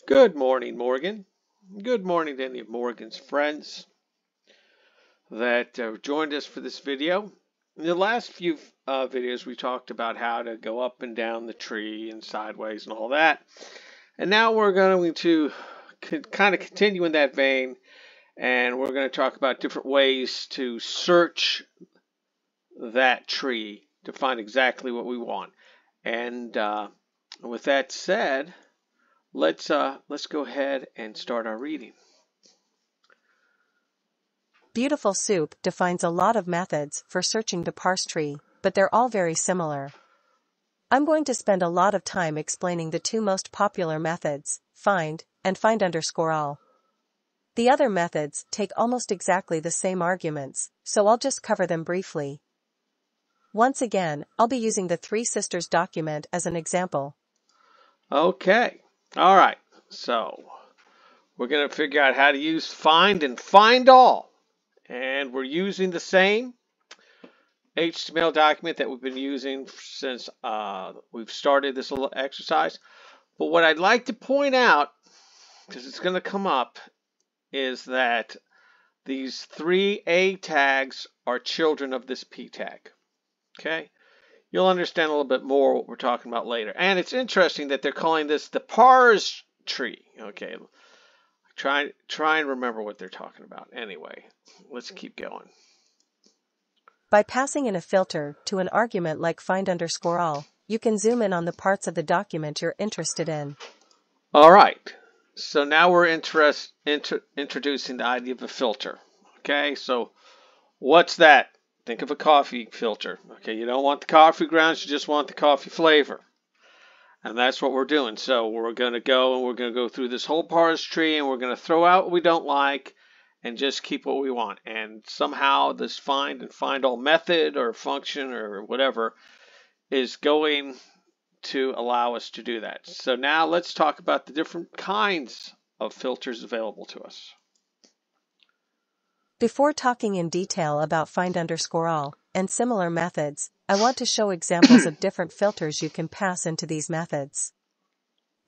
Good morning, Morgan. Good morning to any of Morgan's friends that joined us for this video. In the last few videos, we talked about how to go up and down the tree and sideways and all that. And now we're going to kind of continue in that vein, and we're going to talk about different ways to search that tree to find exactly what we want. And with that said, let's go ahead and start our reading. Beautiful Soup defines a lot of methods for searching the parse tree, but they're all very similar. I'm going to spend a lot of time explaining the two most popular methods, find and find_all. The other methods take almost exactly the same arguments, so I'll just cover them briefly. Once again, I'll be using the Three Sisters document as an example. Okay, all right, so we're going to figure out how to use find and find all. And we're using the same HTML document that we've been using since we've started this little exercise. But what I'd like to point out, because it's going to come up, is that these three A tags are children of this P tag. Okay? You'll understand a little bit more what we're talking about later. And it's interesting that they're calling this the parse tree. Okay, try and remember what they're talking about. Anyway, let's keep going. By passing in a filter to an argument like find_all, you can zoom in on the parts of the document you're interested in. All right, so now we're introducing the idea of a filter. Okay, so what's that? Think of a coffee filter. Okay, you don't want the coffee grounds, you just want the coffee flavor. And that's what we're doing. So we're going to go through this whole parse tree, and we're going to throw out what we don't like and just keep what we want. And somehow this find and find all method or function or whatever is going to allow us to do that. So now let's talk about the different kinds of filters available to us. Before talking in detail about find_all and similar methods, I want to show examples of different filters you can pass into these methods.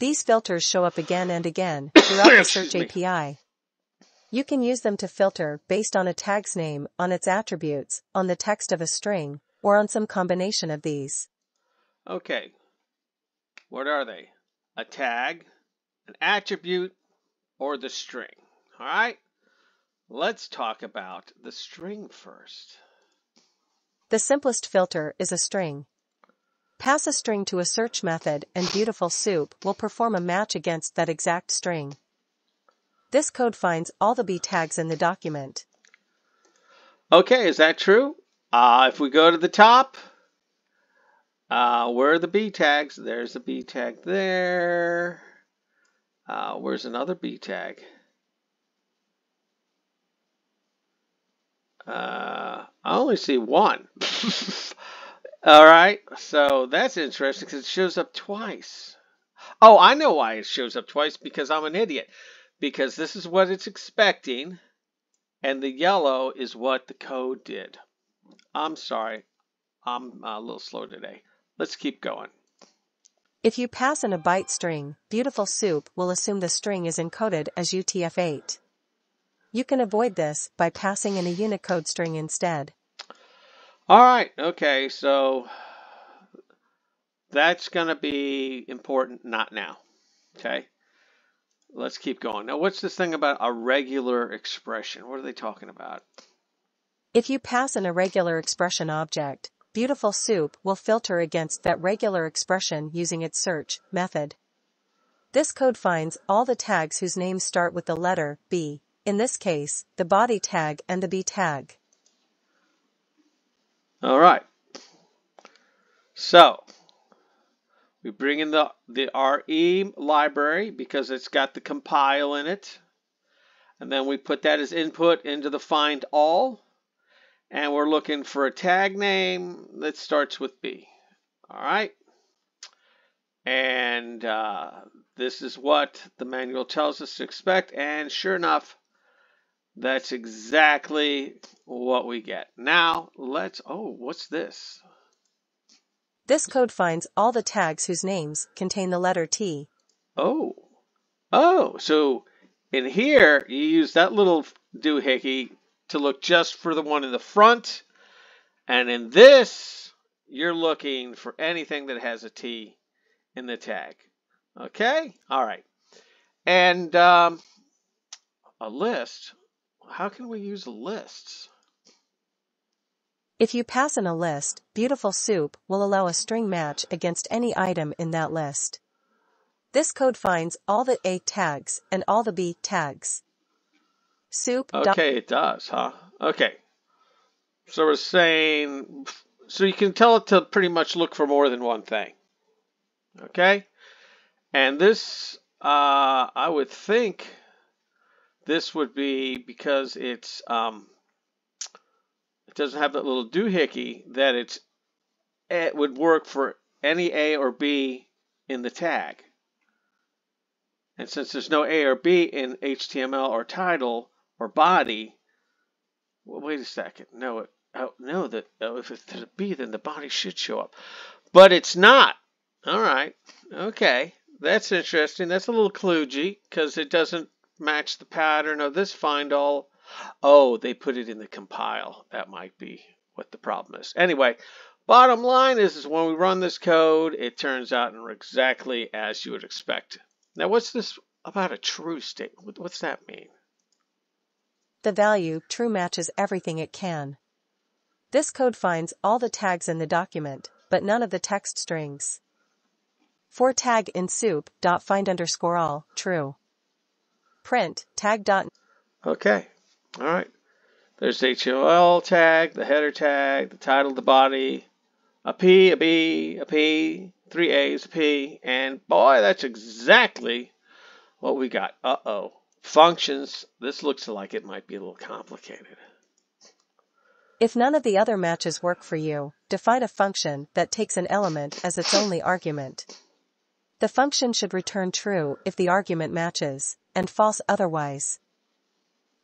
These filters show up again and again throughout the Search API. You can use them to filter based on a tag's name, on its attributes, on the text of a string, or on some combination of these. Okay, what are they? A tag, an attribute, or the string? All right, let's talk about the string first. The simplest filter is a string. Pass a string to a search method and Beautiful Soup will perform a match against that exact string. This code finds all the B tags in the document. Okay, is that true? If we go to the top, where are the B tags? There's a B tag there. Where's another B tag? I only see one. All right, so that's interesting because it shows up twice. Oh, I know why it shows up twice, because I'm an idiot. Because this is what it's expecting, and the yellow is what the code did. I'm sorry, I'm a little slow today. Let's keep going. If you pass in a byte string, Beautiful Soup will assume the string is encoded as UTF-8. You can avoid this by passing in a Unicode string instead. All right, okay, so that's going to be important, not now. Okay, let's keep going. Now, what's this thing about a regular expression? What are they talking about? If you pass an irregular expression object, Beautiful Soup will filter against that regular expression using its search method. This code finds all the tags whose names start with the letter B, in this case, the body tag and the B tag. All right. So we bring in the RE library because it's got the compile in it. And then we put that as input into the find all. And we're looking for a tag name that starts with B. All right. And this is what the manual tells us to expect. And sure enough, that's exactly what we get. Now what's this? This code finds all the tags whose names contain the letter T. Oh, Oh, so in here, you use that little doohickey to look just for the one in the front. And in this, you're looking for anything that has a T in the tag. Okay? All right. And a list. How can we use lists? If you pass in a list, Beautiful Soup will allow a string match against any item in that list. This code finds all the A tags and all the B tags. Soup. Okay, it does, huh? Okay. So we're saying, so you can tell it to pretty much look for more than one thing. Okay? And this, I would think this would be because it doesn't have that little doohickey, that it would work for any A or B in the tag. And since there's no A or B in HTML or title or body, well, wait a second. No, if it's a B, then the body should show up. But it's not. All right. Okay. That's interesting. That's a little kludgy because it doesn't match the pattern of this find all. Oh, they put it in the compile. That might be what the problem is. Anyway, bottom line is when we run this code, it turns out exactly as you would expect. Now, what's this about a true statement? What's that mean? The value true matches everything it can. This code finds all the tags in the document, but none of the text strings. For tag in soup.find_all, true. Print tag. Okay. All right. There's the HTML tag, the header tag, the title, the body, a P, a B, a P, 3 A's, a P, and boy, that's exactly what we got. Uh-oh. Functions. This looks like it might be a little complicated. If none of the other matches work for you, define a function that takes an element as its only argument. The function should return true if the argument matches, and false otherwise.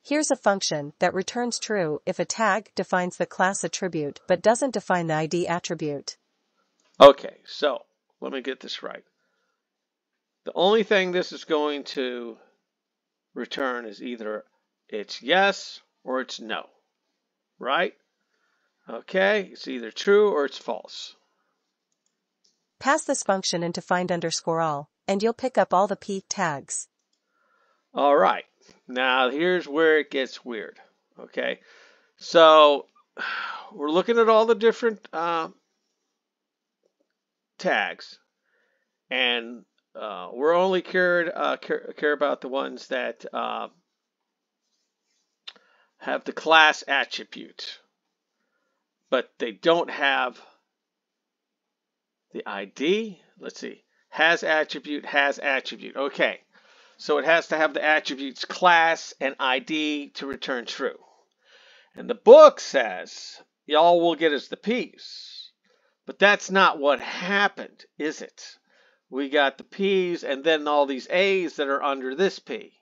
Here's a function that returns true if a tag defines the class attribute but doesn't define the ID attribute. Okay, so let me get this right. The only thing this is going to return is either it's yes or it's no, right? Okay, it's either true or it's false. Pass this function into find_all, and you'll pick up all the P tags. All right, now here's where it gets weird. Okay, so we're looking at all the different tags, and we're only care about the ones that have the class attribute, but they don't have the ID. Let's see, has attribute. Okay, so it has to have the attributes class and ID to return true. And the book says all we'll get is the P's, but that's not what happened, is it? We got the P's and then all these A's that are under this P.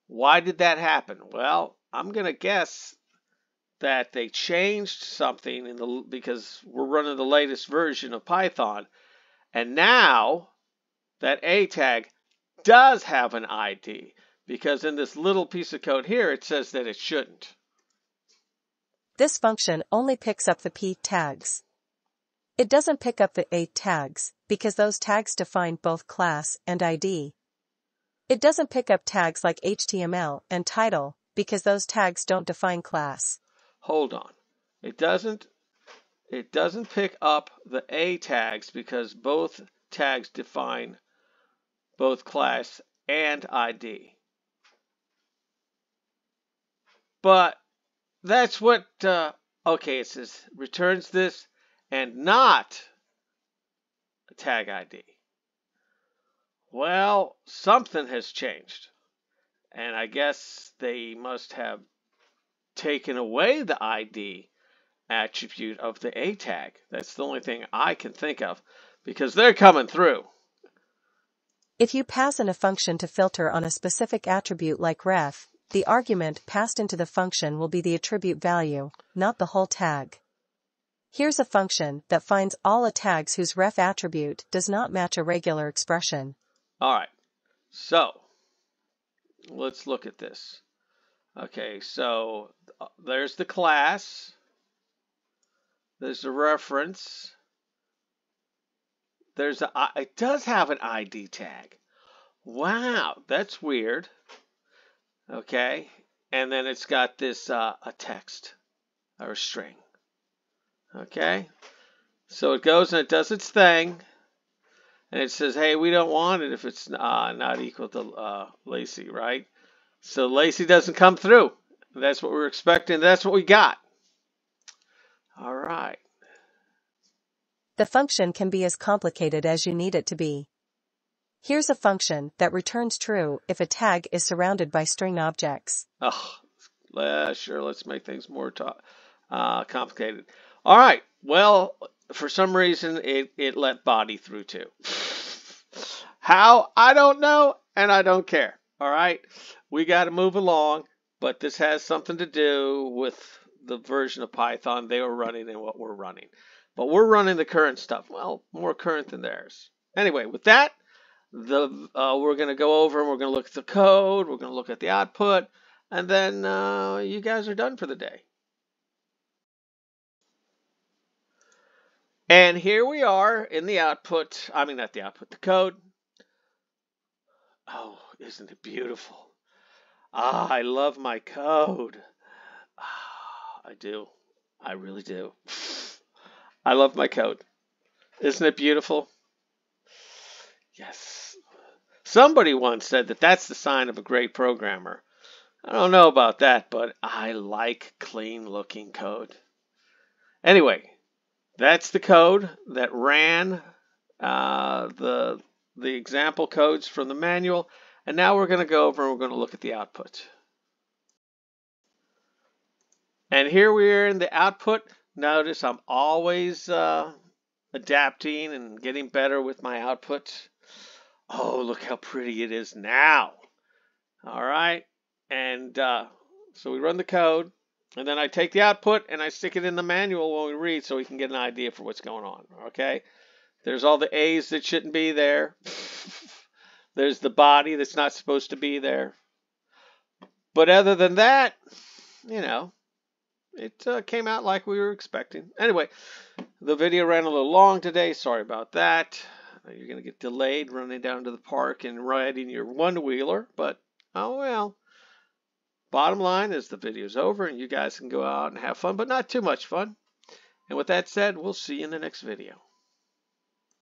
Why did that happen? Well, I'm going to guess that they changed something because we're running the latest version of Python. And now that A tag does have an ID because in this little piece of code here, it says that it shouldn't. This function only picks up the P tags. It doesn't pick up the A tags because those tags define both class and ID. It doesn't pick up tags like HTML and title because those tags don't define class. Hold on. It doesn't pick up the A tags because both tags define both class and ID. But that's what, okay, it says returns this and not a tag ID. Well, something has changed. And I guess they must have taken away the ID attribute of the A tag. That's the only thing I can think of because they're coming through. If you pass in a function to filter on a specific attribute like ref, the argument passed into the function will be the attribute value, not the whole tag. Here's a function that finds all the tags whose ref attribute does not match a regular expression. All right, so let's look at this. Okay, so there's the class. There's the reference. It does have an ID tag. Wow, that's weird. Okay, and then it's got this a text or a string. Okay, so it goes and it does its thing, and it says, "Hey, we don't want it if it's not equal to Lacey, right?" So Lacey doesn't come through. That's what we're expecting. That's what we got. All right. The function can be as complicated as you need it to be. Here's a function that returns true if a tag is surrounded by string objects. Oh, sure, let's make things more complicated. All right, well, for some reason, it let body through too. How? I don't know, and I don't care. All right, we got to move along, but this has something to do with the version of Python they were running and what we're running. But we're running the current stuff. Well, more current than theirs. Anyway, with that, we're going to go over and we're going to look at the code. We're going to look at the output. And then you guys are done for the day. And here we are in the output. I mean, not the output, the code. Oh, isn't it beautiful? I love my code. I do. I really do. I love my code. Isn't it beautiful? Yes. Somebody once said that that's the sign of a great programmer. I don't know about that, but I like clean looking code. Anyway, that's the code that ran the example codes from the manual. And now we're going to go over and we're going to look at the output. And here we are in the output. Notice I'm always adapting and getting better with my output. Oh, look how pretty it is now. All right. And so we run the code. And then I take the output and I stick it in the manual when we read so we can get an idea for what's going on. Okay. There's all the A's that shouldn't be there. There's the body that's not supposed to be there. But other than that, you know, it came out like we were expecting. Anyway, the video ran a little long today. Sorry about that. You're going to get delayed running down to the park and riding your one-wheeler. But, oh well. Bottom line is the video's over and you guys can go out and have fun, but not too much fun. And with that said, we'll see you in the next video.